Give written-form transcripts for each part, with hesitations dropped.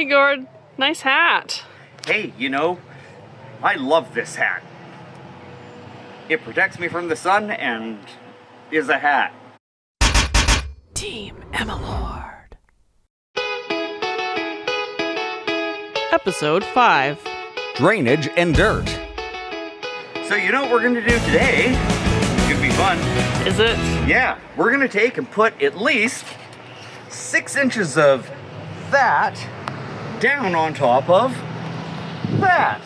Hey Gord, nice hat. Hey, you know, I love this hat. It protects me from the sun and is a hat. Team Emilord. Episode 5. Drainage and dirt. So you know what we're gonna do today? It's gonna be fun. Is it? Yeah, we're gonna take and put at least 6 inches of that down on top of that.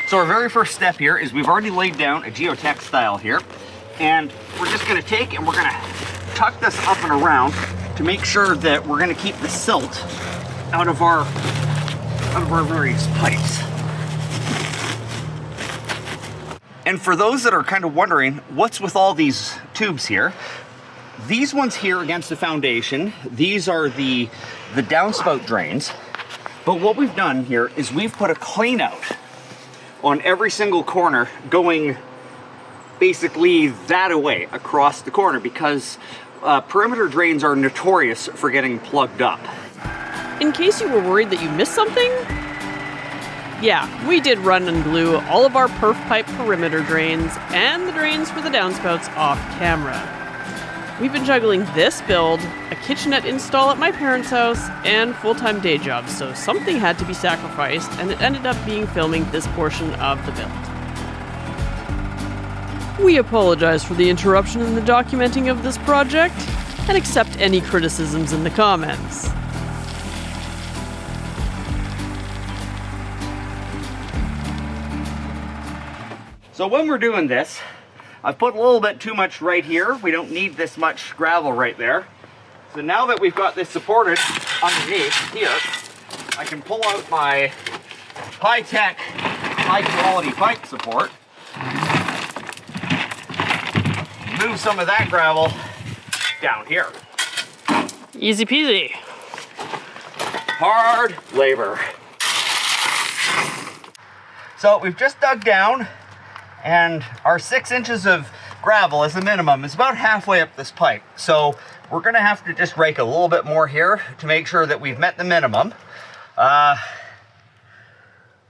So our very first step here is we've already laid down a geotextile here, and we're just gonna take and we're gonna tuck this up and around to make sure that we're gonna keep the silt out of our various pipes. And for those that are kind of wondering what's with all these tubes here, these ones here against the foundation, these are the downspout drains. But what we've done here is we've put a clean out on every single corner going basically that away across the corner because perimeter drains are notorious for getting plugged up. In case you were worried that you missed something, yeah, we did run and glue all of our perf pipe perimeter drains and the drains for the downspouts off camera. We've been juggling this build, a kitchenette install at my parents' house, and full-time day jobs, so something had to be sacrificed, and it ended up being filming this portion of the build. We apologize for the interruption in the documenting of this project, and accept any criticisms in the comments. So when we're doing this, I've put a little bit too much right here. We don't need this much gravel right there. So now that we've got this supported underneath here, I can pull out my high-tech, high-quality pipe support, move some of that gravel down here. Easy peasy. Hard labor. So we've just dug down, and our 6 inches of gravel as a minimum is about halfway up this pipe. So we're gonna have to just rake a little bit more here to make sure that we've met the minimum.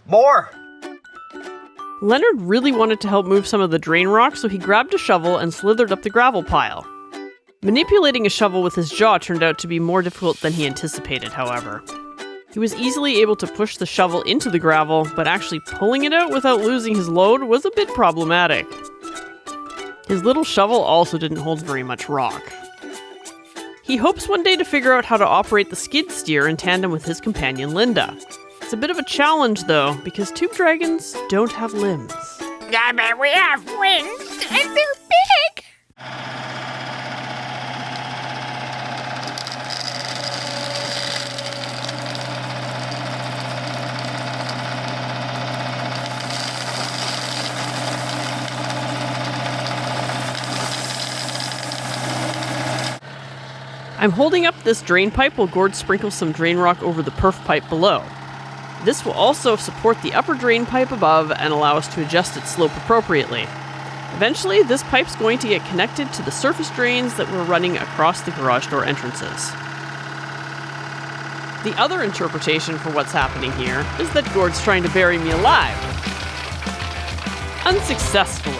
More. Leonard really wanted to help move some of the drain rock, so he grabbed a shovel and slithered up the gravel pile. Manipulating a shovel with his jaw turned out to be more difficult than he anticipated, however. He was easily able to push the shovel into the gravel, but actually pulling it out without losing his load was a bit problematic. His little shovel also didn't hold very much rock. He hopes one day to figure out how to operate the skid steer in tandem with his companion Linda. It's a bit of a challenge though, because tube dragons don't have limbs. Yeah, but we have wings, and they're big! I'm holding up this drain pipe while Gord sprinkles some drain rock over the perf pipe below. This will also support the upper drain pipe above and allow us to adjust its slope appropriately. Eventually, this pipe's going to get connected to the surface drains that we're running across the garage door entrances. The other interpretation for what's happening here is that Gord's trying to bury me alive. Unsuccessfully.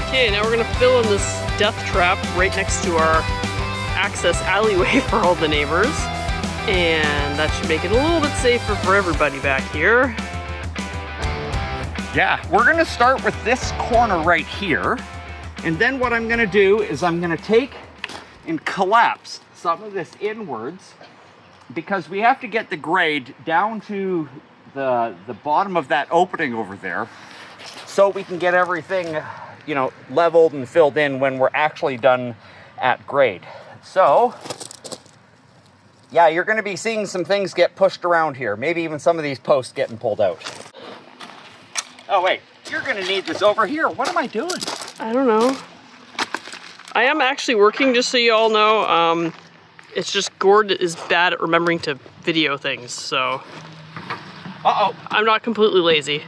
Okay, now we're gonna fill in this death trap right next to our access alleyway for all the neighbors. And that should make it a little bit safer for everybody back here. Yeah, we're gonna start with this corner right here. And then what I'm gonna do is I'm gonna take and collapse some of this inwards because we have to get the grade down to the bottom of that opening over there so we can get everything, you know, leveled and filled in when we're actually done at grade. So, yeah, you're gonna be seeing some things get pushed around here. Maybe even some of these posts getting pulled out. Oh wait, You're gonna need this over here. What am I doing? I don't know. I am actually working, just so you all know. It's just Gord is bad at remembering to video things, so. Uh-oh. I'm not completely lazy.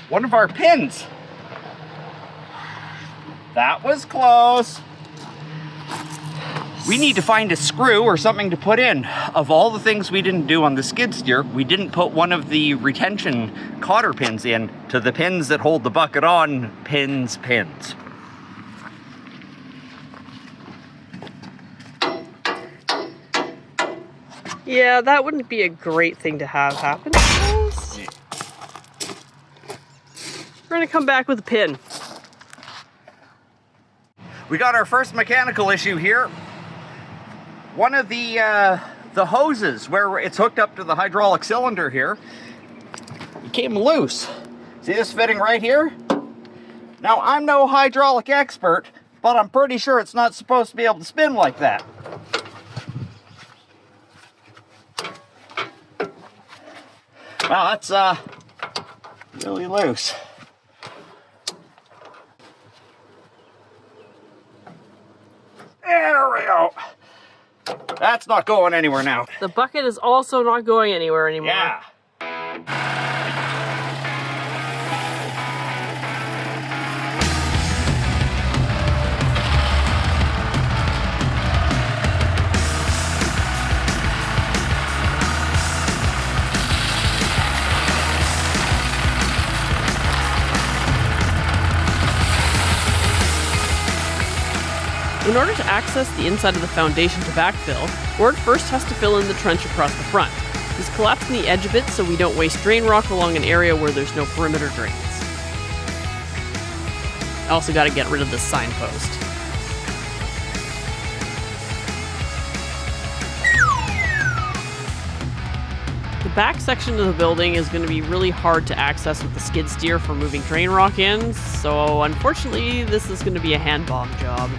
One of our pins. That was close. We need to find a screw or something to put in. Of all the things we didn't do on the skid steer, we didn't put one of the retention cotter pins in to the pins that hold the bucket on. Pins. Yeah, that wouldn't be a great thing to have happen to us. We're gonna come back with a pin. We got our first mechanical issue here. One of the hoses where it's hooked up to the hydraulic cylinder here came loose. See this fitting right here? Now, I'm no hydraulic expert, but I'm pretty sure it's not supposed to be able to spin like that. Wow, that's really loose. There we go. That's not going anywhere now. The bucket is also not going anywhere anymore. Yeah. In order to access the inside of the foundation to backfill, Gord first has to fill in the trench across the front. He's collapsing the edge a bit so we don't waste drain rock along an area where there's no perimeter drains. I also got to get rid of this signpost. The back section of the building is going to be really hard to access with the skid steer for moving drain rock in, so unfortunately this is going to be a hand bomb job.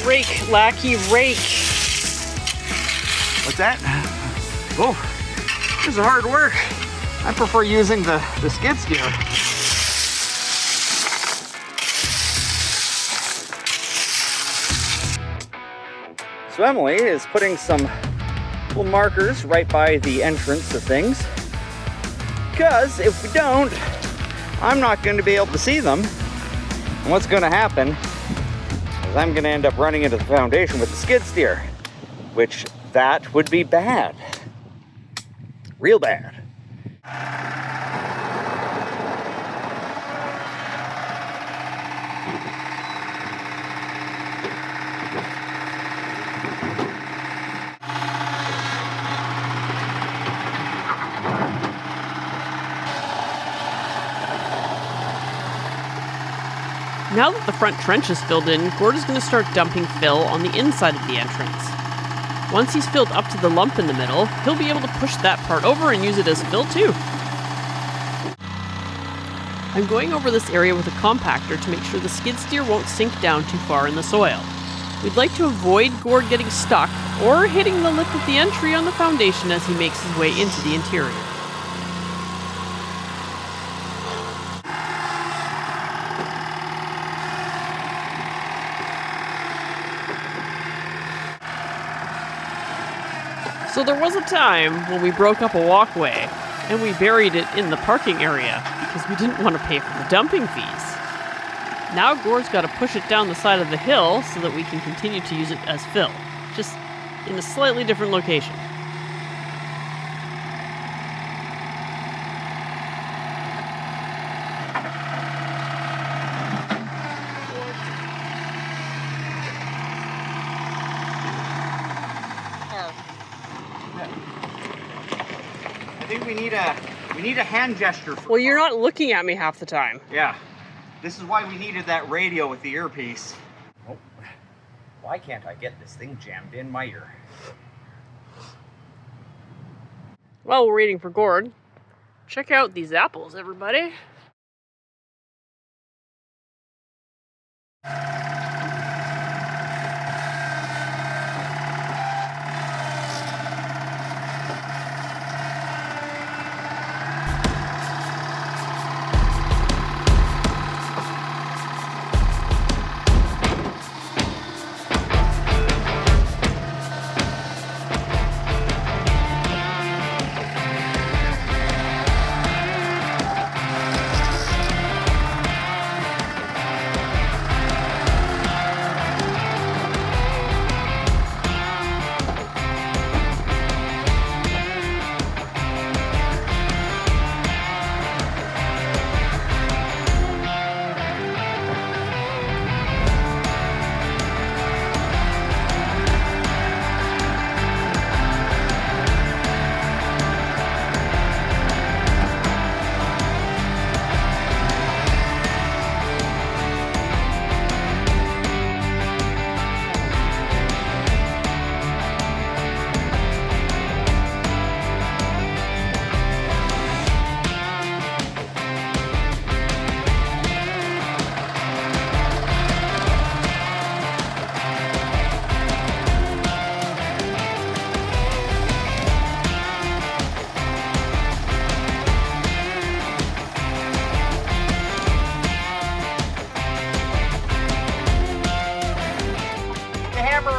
Rake, lackey, rake. What's that? Oh, this is hard work. I prefer using the skid steer. So Emily is putting some little markers right by the entrance of things. Because if we don't, I'm not going to be able to see them. And what's going to happen is I'm going to end up running into the foundation with the skid steer, which that would be bad. Real bad. Now that the front trench is filled in, Gord is going to start dumping fill on the inside of the entrance. Once he's filled up to the lump in the middle, he'll be able to push that part over and use it as fill too. I'm going over this area with a compactor to make sure the skid steer won't sink down too far in the soil. We'd like to avoid Gord getting stuck or hitting the lip of the entry on the foundation as he makes his way into the interior. So there was a time when we broke up a walkway and we buried it in the parking area because we didn't want to pay for the dumping fees. Now Gord's got to push it down the side of the hill so that we can continue to use it as fill, just in a slightly different location. I think we need a hand gesture. Well, you're not looking at me half the time. Yeah. This is why we needed that radio with the earpiece. Why can't I get this thing jammed in my ear? While we're waiting for Gord, check out these apples, everybody.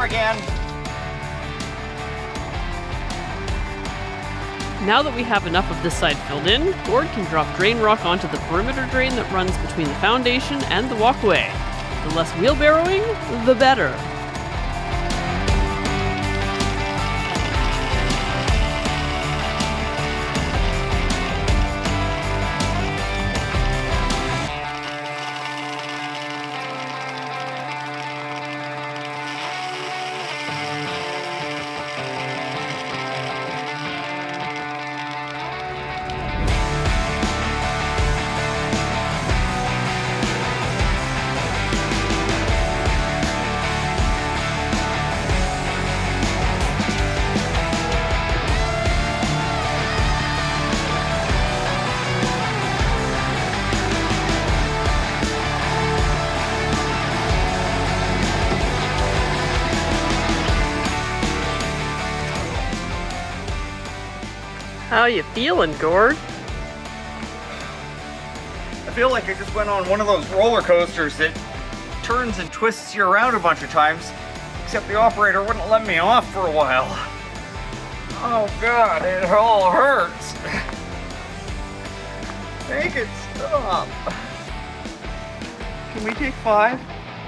Again. Now that we have enough of this side filled in, Gord can drop drain rock onto the perimeter drain that runs between the foundation and the walkway. The less wheelbarrowing, the better. How you feeling, Gord? I feel like I just went on one of those roller coasters that turns and twists you around a bunch of times, except the operator wouldn't let me off for a while. Oh God, it all hurts. Make it stop. Can we take 5?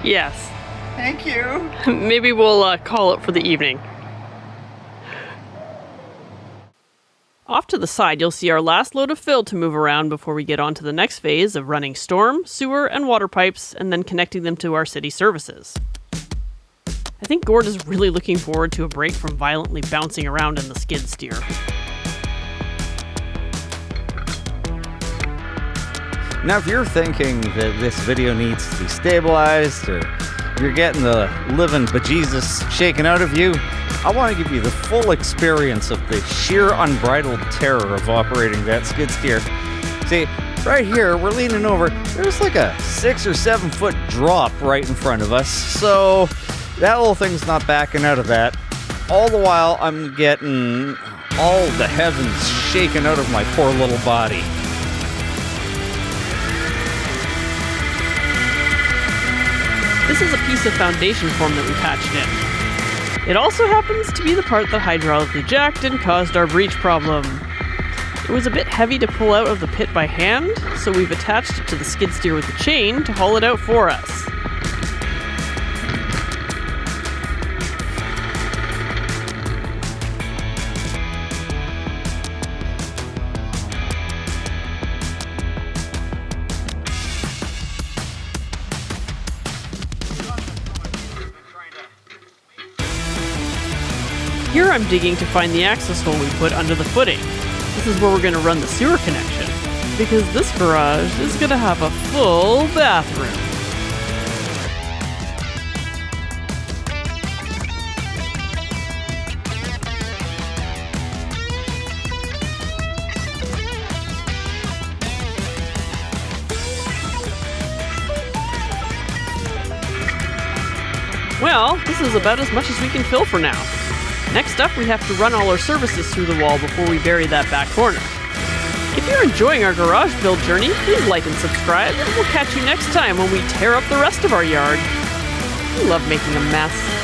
Yes. Thank you. Maybe we'll call it for the evening. Off to the side, you'll see our last load of fill to move around before we get on to the next phase of running storm, sewer, and water pipes, and then connecting them to our city services. I think Gord is really looking forward to a break from violently bouncing around in the skid steer. Now, if you're thinking that this video needs to be stabilized, or you're getting the living bejesus shaken out of you, I want to give you the full experience of the sheer unbridled terror of operating that skid steer. See, right here, we're leaning over. There's like a 6 or 7 foot drop right in front of us, so that little thing's not backing out of that. All the while, I'm getting all the heavens shaken out of my poor little body. This is a piece of foundation form that we patched in. It also happens to be the part that hydraulically jacked and caused our breach problem. It was a bit heavy to pull out of the pit by hand, so we've attached it to the skid steer with the chain to haul it out for us. Here I'm digging to find the access hole we put under the footing. This is where we're going to run the sewer connection, because this garage is going to have a full bathroom. Well, this is about as much as we can fill for now. Next up, we have to run all our services through the wall before we bury that back corner. If you're enjoying our garage build journey, please like and subscribe, and we'll catch you next time when we tear up the rest of our yard. We love making a mess.